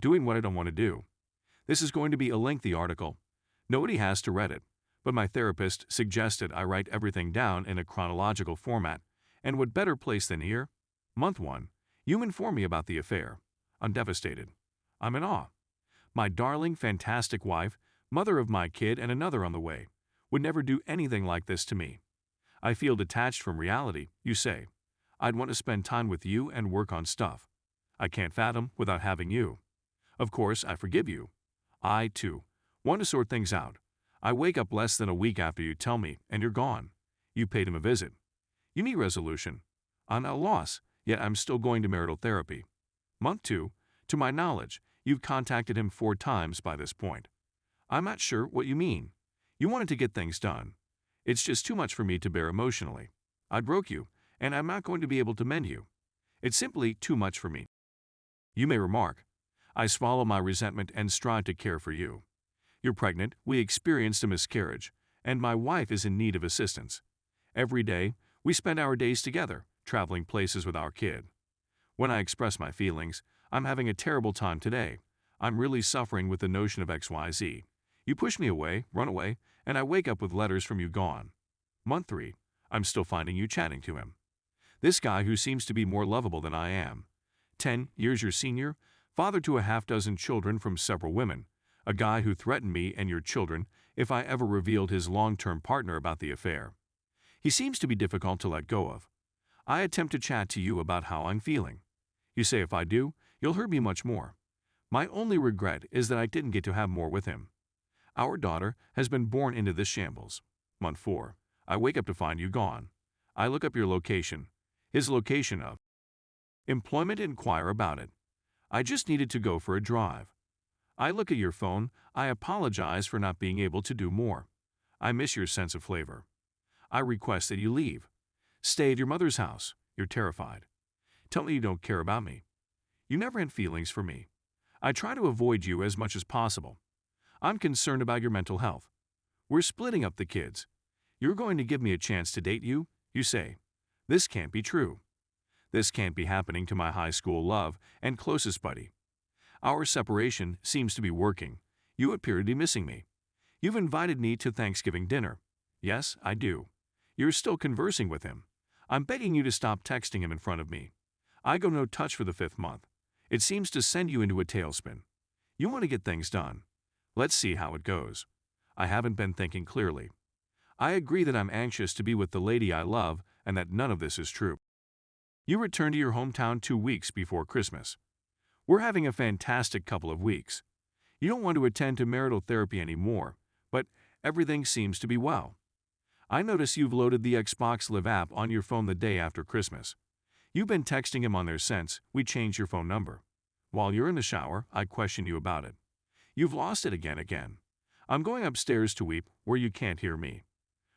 Doing what I don't want to do. This is going to be a lengthy article. Nobody has to read it, but my therapist suggested I write everything down in a chronological format, and what better place than here? Month 1. You inform me about the affair. I'm devastated. I'm in awe. My darling, fantastic wife, mother of my kid and another on the way, would never do anything like this to me. I feel detached from reality, you say. I'd want to spend time with you and work on stuff I can't fathom without having you. Of course, I forgive you. I, too, want to sort things out. I wake up less than a week after you tell me, and you're gone. You paid him a visit. You need resolution. I'm at a loss, yet I'm still going to marital therapy. Month 2. To my knowledge, you've contacted him 4 times by this point. I'm not sure what you mean. You wanted to get things done. It's just too much for me to bear emotionally. I broke you, and I'm not going to be able to mend you. It's simply too much for me. You may remark, I swallow my resentment and strive to care for you. You're pregnant, we experienced a miscarriage, and my wife is in need of assistance. Every day, we spend our days together, traveling places with our kid. When I express my feelings, I'm having a terrible time today. I'm really suffering with the notion of XYZ. You push me away, run away, and I wake up with letters from you gone. Month 3. I'm still finding you chatting to him. This guy who seems to be more lovable than I am. 10 years your senior, father to a half-dozen children from several women, a guy who threatened me and your children if I ever revealed his long-term partner about the affair. He seems to be difficult to let go of. I attempt to chat to you about how I'm feeling. You say if I do, you'll hurt me much more. My only regret is that I didn't get to have more with him. Our daughter has been born into this shambles. Month 4. I wake up to find you gone. I look up your location. His location of employment, inquire about it. I just needed to go for a drive. I look at your phone. I apologize for not being able to do more. I miss your sense of flavor. I request that you leave. Stay at your mother's house. You're terrified. Tell me you don't care about me. You never had feelings for me. I try to avoid you as much as possible. I'm concerned about your mental health. We're splitting up the kids. You're going to give me a chance to date you, you say. This can't be true. This can't be happening to my high school love and closest buddy. Our separation seems to be working. You appear to be missing me. You've invited me to Thanksgiving dinner. Yes, I do. You're still conversing with him. I'm begging you to stop texting him in front of me. I go no touch for the 5th month. It seems to send you into a tailspin. You want to get things done. Let's see how it goes. I haven't been thinking clearly. I agree that I'm anxious to be with the lady I love and that none of this is true. You return to your hometown 2 weeks before Christmas. We're having a fantastic couple of weeks. You don't want to attend to marital therapy anymore, but everything seems to be well. I notice you've loaded the Xbox Live app on your phone the day after Christmas. You've been texting him on there since we changed your phone number. While you're in the shower, I question you about it. You've lost it again. I'm going upstairs to weep where you can't hear me.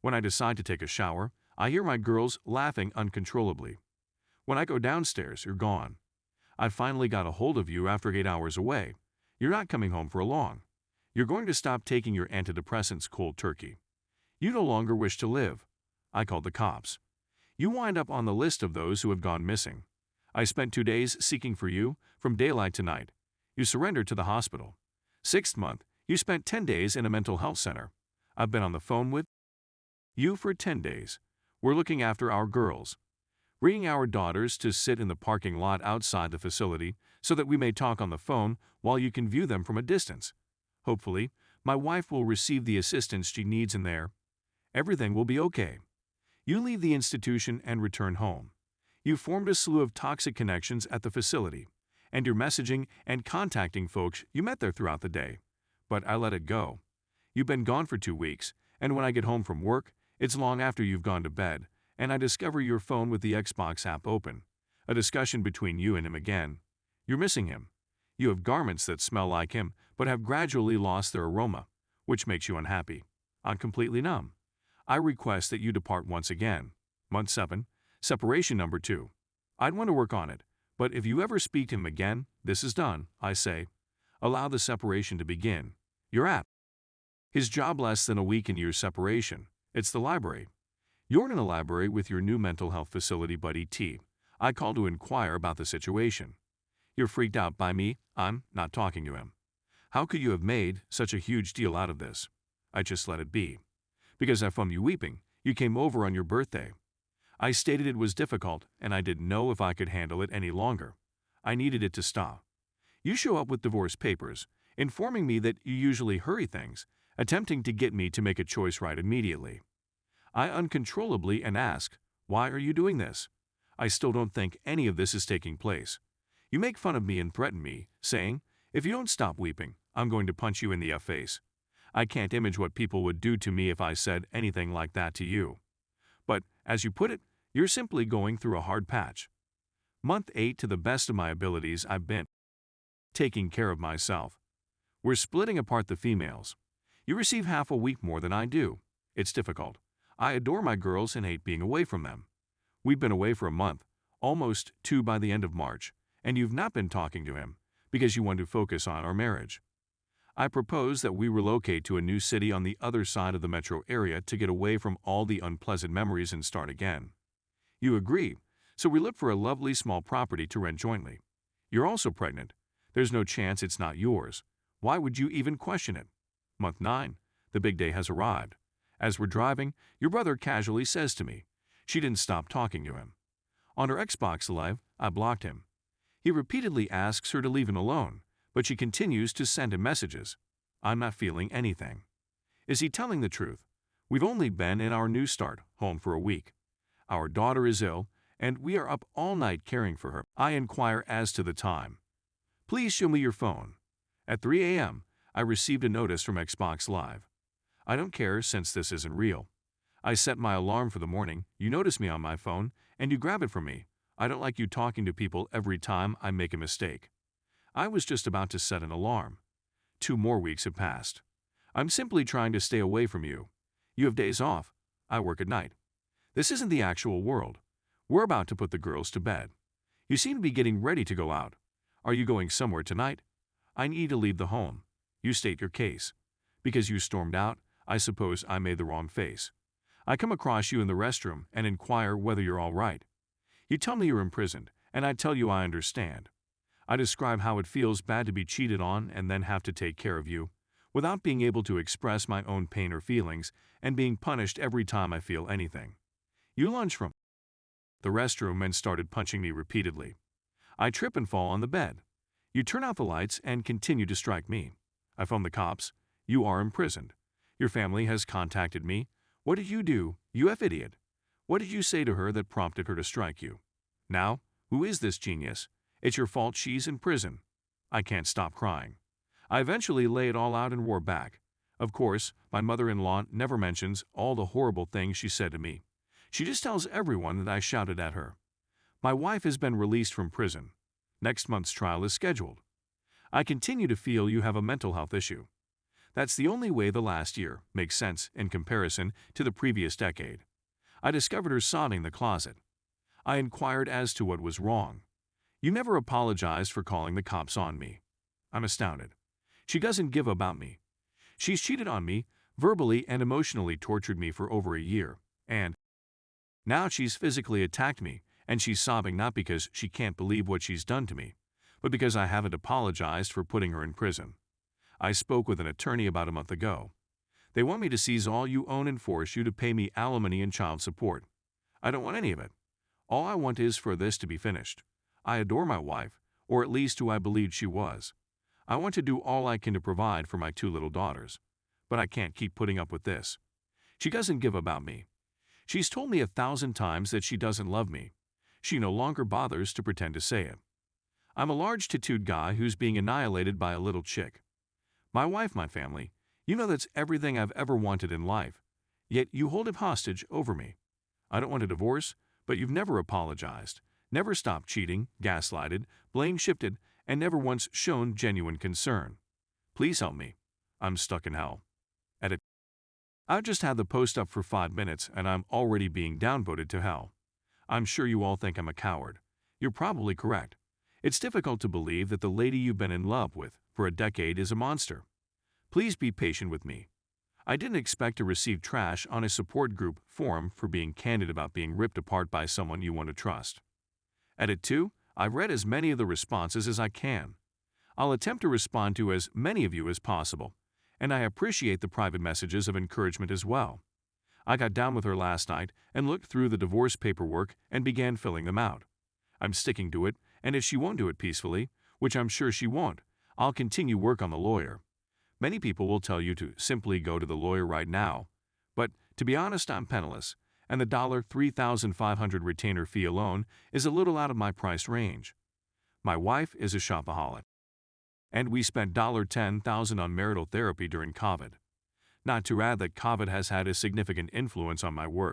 When I decide to take a shower, I hear my girls laughing uncontrollably. When I go downstairs, you're gone. I finally got a hold of you after 8 hours away. You're not coming home for long. You're going to stop taking your antidepressants cold turkey. You no longer wish to live. I called the cops. You wind up on the list of those who have gone missing. I spent 2 days seeking for you, from daylight to night. You surrendered to the hospital. 6th month, you spent 10 days in a mental health center. I've been on the phone with you for 10 days. We're looking after our girls. Bringing our daughters to sit in the parking lot outside the facility so that we may talk on the phone while you can view them from a distance. Hopefully, my wife will receive the assistance she needs in there. Everything will be okay. You leave the institution and return home. You formed a slew of toxic connections at the facility, and you're messaging and contacting folks you met there throughout the day. But I let it go. You've been gone for 2 weeks, and when I get home from work, it's long after you've gone to bed, and I discover your phone with the Xbox app open. A discussion between you and him again. You're missing him. You have garments that smell like him, but have gradually lost their aroma, which makes you unhappy. I'm completely numb. I request that you depart once again. Month 7, separation number 2. I'd want to work on it, but if you ever speak to him again, this is done, I say. Allow the separation to begin. You're at his job less than a week into your separation. It's the library. You're in a library with your new mental health facility buddy T. I call to inquire about the situation. You're freaked out by me. I'm not talking to him. How could you have made such a huge deal out of this? I just let it be. Because I found you weeping. You came over on your birthday. I stated it was difficult, and I didn't know if I could handle it any longer. I needed it to stop. You show up with divorce papers, informing me that you usually hurry things, attempting to get me to make a choice right immediately. I uncontrollably and ask, why are you doing this? I still don't think any of this is taking place. You make fun of me and threaten me, saying, if you don't stop weeping, I'm going to punch you in the face. I can't imagine what people would do to me if I said anything like that to you. But, as you put it, you're simply going through a hard patch. Month 8, to the best of my abilities, I've been taking care of myself. We're splitting apart the females. You receive half a week more than I do. It's difficult. I adore my girls and hate being away from them. We've been away for a month, almost 2 by the end of March, and you've not been talking to him because you want to focus on our marriage. I propose that we relocate to a new city on the other side of the metro area to get away from all the unpleasant memories and start again. You agree, so we look for a lovely small property to rent jointly. You're also pregnant. There's no chance it's not yours. Why would you even question it? Month 9, the big day has arrived. As we're driving, your brother casually says to me, she didn't stop talking to him. On her Xbox Live, I blocked him. He repeatedly asks her to leave him alone, but she continues to send him messages. I'm not feeling anything. Is he telling the truth? We've only been in our new start, home for a week. Our daughter is ill, and we are up all night caring for her. I inquire as to the time. Please show me your phone. At 3 a.m., I received a notice from Xbox Live. I don't care since this isn't real. I set my alarm for the morning, you notice me on my phone, and you grab it from me. I don't like you talking to people every time I make a mistake. I was just about to set an alarm. 2 more weeks have passed. I'm simply trying to stay away from you. You have days off. I work at night. This isn't the actual world. We're about to put the girls to bed. You seem to be getting ready to go out. Are you going somewhere tonight? I need to leave the home. You state your case. Because you stormed out, I suppose I made the wrong face. I come across you in the restroom and inquire whether you're all right. You tell me you're imprisoned, and I tell you I understand. I describe how it feels bad to be cheated on and then have to take care of you, without being able to express my own pain or feelings, and being punished every time I feel anything. You lunge from the restroom and started punching me repeatedly. I trip and fall on the bed. You turn out the lights and continue to strike me. I phone the cops. You are imprisoned. Your family has contacted me. What did you do, you idiot? What did you say to her that prompted her to strike you? Now, who is this genius? It's your fault she's in prison. I can't stop crying. I eventually lay it all out and roar back. Of course, my mother-in-law never mentions all the horrible things she said to me. She just tells everyone that I shouted at her. My wife has been released from prison. Next month's trial is scheduled. I continue to feel you have a mental health issue. That's the only way the last year makes sense in comparison to the previous decade. I discovered her sobbing in the closet. I inquired as to what was wrong. You never apologized for calling the cops on me. I'm astounded. She doesn't give about me. She's cheated on me, verbally and emotionally tortured me for over a year, and now she's physically attacked me, and she's sobbing not because she can't believe what she's done to me, but because I haven't apologized for putting her in prison. I spoke with an attorney about a month ago. They want me to seize all you own and force you to pay me alimony and child support. I don't want any of it. All I want is for this to be finished. I adore my wife, or at least who I believed she was. I want to do all I can to provide for my 2 little daughters. But I can't keep putting up with this. She doesn't give about me. She's told me 1,000 times that she doesn't love me. She no longer bothers to pretend to say it. I'm a large tattooed guy who's being annihilated by a little chick. My wife, my family, you know that's everything I've ever wanted in life. Yet you hold it hostage over me. I don't want a divorce, but you've never apologized, never stopped cheating, gaslighted, blame shifted, and never once shown genuine concern. Please help me. I'm stuck in hell. Edit. I've just had the post up for 5 minutes and I'm already being downvoted to hell. I'm sure you all think I'm a coward. You're probably correct. It's difficult to believe that the lady you've been in love with for a decade is a monster. Please be patient with me. I didn't expect to receive trash on a support group forum for being candid about being ripped apart by someone you want to trust. Edit 2. I've read as many of the responses as I can. I'll attempt to respond to as many of you as possible, and I appreciate the private messages of encouragement as well. I got down with her last night and looked through the divorce paperwork and began filling them out. I'm sticking to it, and if she won't do it peacefully, which I'm sure she won't, I'll continue work on the lawyer. Many people will tell you to simply go to the lawyer right now, but to be honest, I'm penniless, and the $3,500 retainer fee alone is a little out of my price range. My wife is a shopaholic, and we spent $10,000 on marital therapy during COVID. Not to add that COVID has had a significant influence on my work.